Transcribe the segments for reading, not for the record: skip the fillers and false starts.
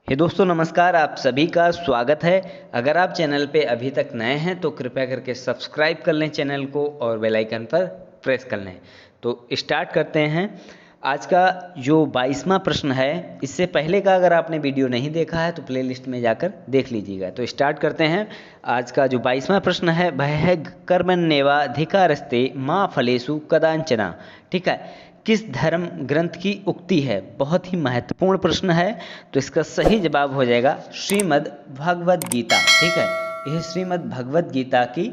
हे दोस्तों नमस्कार, आप सभी का स्वागत है। अगर आप चैनल पे अभी तक नए हैं तो कृपया करके सब्सक्राइब कर लें चैनल को और बेल आइकन पर प्रेस कर लें। तो स्टार्ट करते हैं। आज का जो 22वां प्रश्न है, इससे पहले का अगर आपने वीडियो नहीं देखा है तो प्लेलिस्ट में जाकर देख लीजिएगा। तो स्टार्ट करते हैं। आज का जो 22वां प्रश्न है वह है कर्मण्येवाधिकारस्ते मा फलेषु कदांचन। ठीक है, किस धर्म ग्रंथ की उक्ति है? बहुत ही महत्वपूर्ण प्रश्न है। तो इसका सही जवाब हो जाएगा श्रीमद् भगवद गीता। ठीक है, यह श्रीमद् भगवद गीता की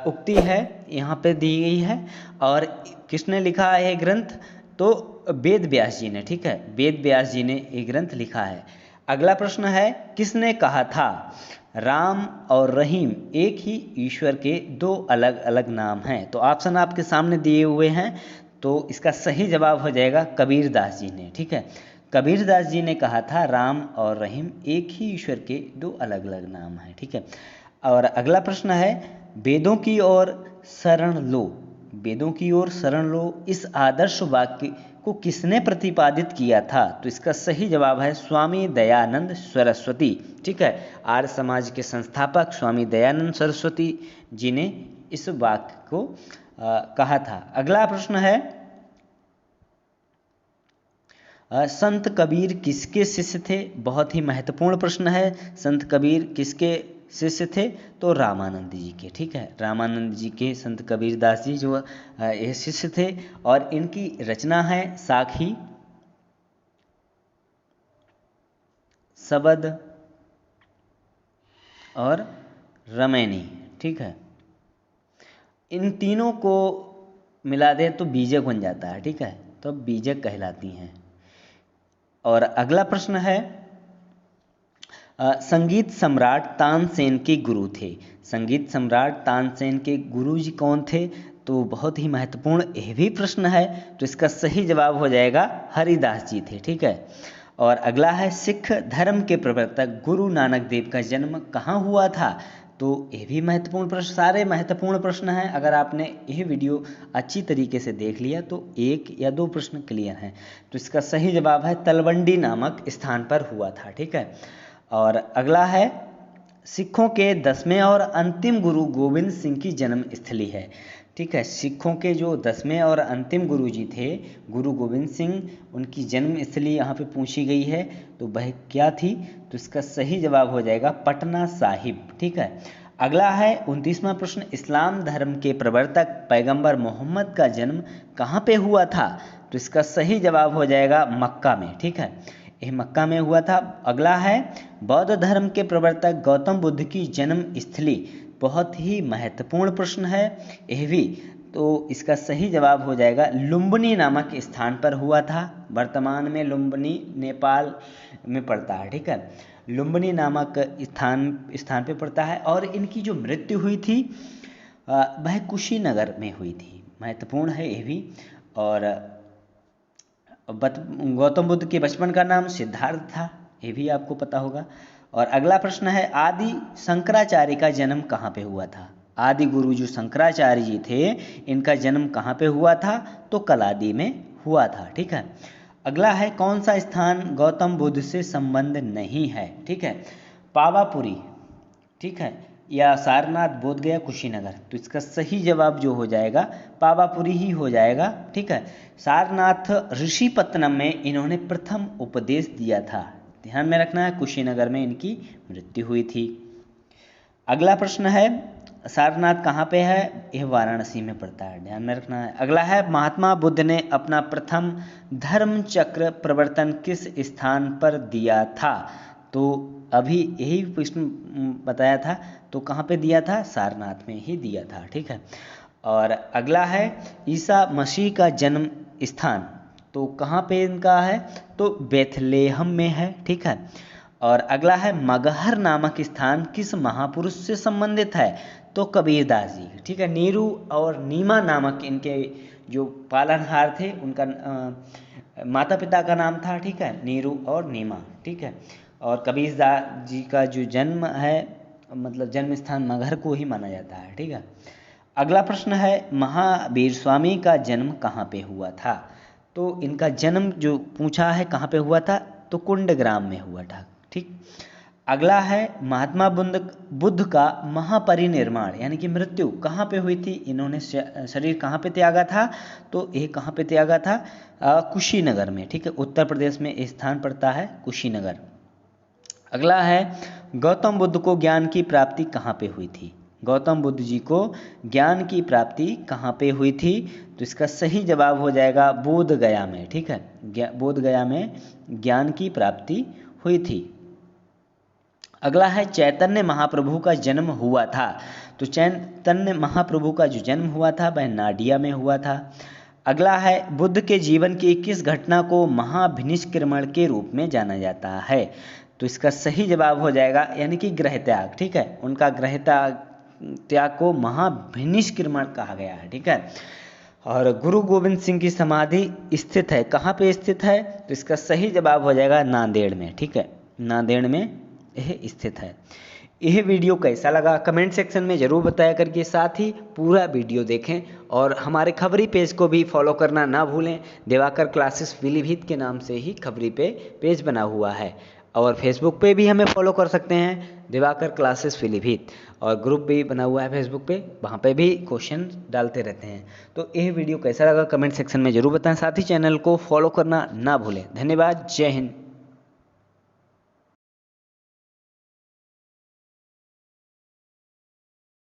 उक्ति है, यहाँ पे दी गई है। और किसने लिखा है ये ग्रंथ? तो वेद व्यास जी ने। ठीक है, वेद व्यास जी ने ये ग्रंथ लिखा है। अगला प्रश्न है, किसने कहा था राम और रहीम एक ही ईश्वर के दो अलग अलग नाम हैं? तो ऑप्शन आपके सामने दिए हुए हैं। तो इसका सही जवाब हो जाएगा कबीरदास जी ने। ठीक है, कबीरदास जी ने कहा था राम और रहीम एक ही ईश्वर के दो अलग अलग नाम हैं। ठीक है, और अगला प्रश्न है, वेदों की ओर शरण लो, वेदों की ओर शरण लो, इस आदर्श वाक्य को किसने प्रतिपादित किया था? तो इसका सही जवाब है स्वामी दयानंद सरस्वती। ठीक है, आर्य समाज के संस्थापक स्वामी दयानंद सरस्वती जी ने इस वाक्य को कहा था। अगला प्रश्न है, संत कबीर किसके शिष्य थे? बहुत ही महत्वपूर्ण प्रश्न है। संत कबीर किसके शिष्य थे? तो रामानंद जी के। ठीक है, रामानंद जी के संत कबीरदास जी जो ये शिष्य थे। और इनकी रचना है साखी, सबद और रमैनी। ठीक है, इन तीनों को मिला दें तो बीजक बन जाता है। ठीक है, तो बीजक कहलाती हैं। और अगला प्रश्न है, संगीत सम्राट तानसेन के गुरु थे। संगीत सम्राट तानसेन के गुरु जी कौन थे? तो बहुत ही महत्वपूर्ण यह भी प्रश्न है। तो इसका सही जवाब हो जाएगा हरिदास जी थे। ठीक है, और अगला है, सिख धर्म के प्रवर्तक गुरु नानक देव का जन्म कहाँ हुआ था? तो ये भी महत्वपूर्ण प्रश्न, सारे महत्वपूर्ण प्रश्न हैं। अगर आपने यह वीडियो अच्छी तरीके से देख लिया तो एक या दो प्रश्न क्लियर हैं। तो इसका सही जवाब है तलवंडी नामक स्थान पर हुआ था। ठीक है, और अगला है, सिखों के 10वें और अंतिम गुरु गोविंद सिंह की जन्म स्थली है। ठीक है, सिखों के जो 10वें और अंतिम गुरु जी थे गुरु गोविंद सिंह, उनकी जन्म स्थली यहाँ पे पूछी गई है। तो वह क्या थी? तो इसका सही जवाब हो जाएगा पटना साहिब। ठीक है, अगला है 29वां प्रश्न, इस्लाम धर्म के प्रवर्तक पैगंबर मोहम्मद का जन्म कहाँ पे हुआ था? तो इसका सही जवाब हो जाएगा मक्का में। ठीक है, यह मक्का में हुआ था। अगला है, बौद्ध धर्म के प्रवर्तक गौतम बुद्ध की जन्म स्थली। बहुत ही महत्वपूर्ण प्रश्न है यह भी। तो इसका सही जवाब हो जाएगा लुम्बिनी नामक स्थान पर हुआ था। वर्तमान में लुम्बिनी नेपाल में पड़ता है। ठीक है, लुम्बिनी नामक स्थान पे पड़ता है। और इनकी जो मृत्यु हुई थी वह कुशीनगर में हुई थी। महत्वपूर्ण है यह भी। और गौतम बुद्ध के बचपन का नाम सिद्धार्थ था, ये भी आपको पता होगा। और अगला प्रश्न है, आदि शंकराचार्य का जन्म कहाँ पे हुआ था? आदि गुरु जो शंकराचार्य जी थे, इनका जन्म कहाँ पे हुआ था? तो कलादी में हुआ था। ठीक है, अगला है, कौन सा स्थान गौतम बुद्ध से संबंध नहीं है? ठीक है, पावापुरी, ठीक है, या सारनाथ, बोधगया, कुशीनगर। तो इसका सही जवाब जो हो जाएगा पावापुरी ही हो जाएगा। ठीक है, सारनाथ ऋषिपत्तनम में इन्होंने प्रथम उपदेश दिया था। ध्यान में रखना है, कुशीनगर में इनकी मृत्यु हुई थी। अगला प्रश्न है, सारनाथ कहाँ पे है? यह वाराणसी में पड़ता है, ध्यान में रखना है। अगला है, महात्मा बुद्ध ने अपना प्रथम धर्म चक्र प्रवर्तन किस स्थान पर दिया था? तो अभी यही प्रश्न बताया था, तो कहाँ पे दिया था? सारनाथ में ही दिया था। ठीक है, और अगला है, ईसा मसीह का जन्म स्थान तो कहाँ पे इनका है? तो बेथलेहम में है। ठीक है, और अगला है, मगहर नामक स्थान किस महापुरुष से संबंधित है? तो कबीरदास जी। ठीक है, नीरू और नीमा नामक इनके जो पालनहार थे, उनका माता पिता का नाम था। ठीक है, नीरू और नीमा। ठीक है, और कबीरदास जी का जो जन्म है, मतलब जन्म स्थान मगहर को ही माना जाता है। ठीक है, अगला प्रश्न है, महावीर स्वामी का जन्म कहाँ पे हुआ था? तो इनका जन्म जो पूछा है कहाँ पे हुआ था? तो कुंडग्राम में हुआ था। ठीक। अगला है महात्मा बुद्ध का महापरिनिर्वाण यानी कि मृत्यु कहाँ पे हुई थी, इन्होंने शरीर कहाँ पे त्यागा था, तो ये कहाँ पे त्यागा था, कुशीनगर में। ठीक है, उत्तर प्रदेश में स्थान पड़ता है कुशीनगर। अगला है गौतम बुद्ध को ज्ञान की प्राप्ति कहाँ पे हुई थी, गौतम बुद्ध जी को ज्ञान की प्राप्ति कहाँ पे हुई थी, तो इसका सही जवाब हो जाएगा बोध गया में। ठीक है, बोध गया में ज्ञान की प्राप्ति हुई थी। अगला है चैतन्य महाप्रभु का जन्म हुआ था, तो चैतन्य महाप्रभु का जो जन्म हुआ था वह नाडिया में हुआ था। अगला है बुद्ध के जीवन की किस घटना को महाभिनिष्क्रमण के रूप में जाना जाता है, तो इसका सही जवाब हो जाएगा यानी कि गृह त्याग। ठीक है, उनका गृह त्याग को महाभिनिष्क्रमण कहा गया है। ठीक है, और गुरु गोविंद सिंह की समाधि स्थित है, कहाँ पे स्थित है, तो इसका सही जवाब हो जाएगा नांदेड़ में। ठीक है, नांदेड़ में यह स्थित है। यह वीडियो कैसा लगा कमेंट सेक्शन में ज़रूर बताया करके, साथ ही पूरा वीडियो देखें और हमारे खबरी पेज को भी फॉलो करना ना भूलें। दिवाकर क्लासेस पीलीभीत के नाम से ही खबरी पे पेज बना हुआ है, और फेसबुक पे भी हमें फॉलो कर सकते हैं दिवाकर क्लासेस पीलीभीत, और ग्रुप भी बना हुआ है फेसबुक पे, वहाँ पे भी क्वेश्चन डालते रहते हैं। तो यह वीडियो कैसा लगा कमेंट सेक्शन में ज़रूर बताएं, साथ ही चैनल को फॉलो करना ना भूलें। धन्यवाद, जय हिंद।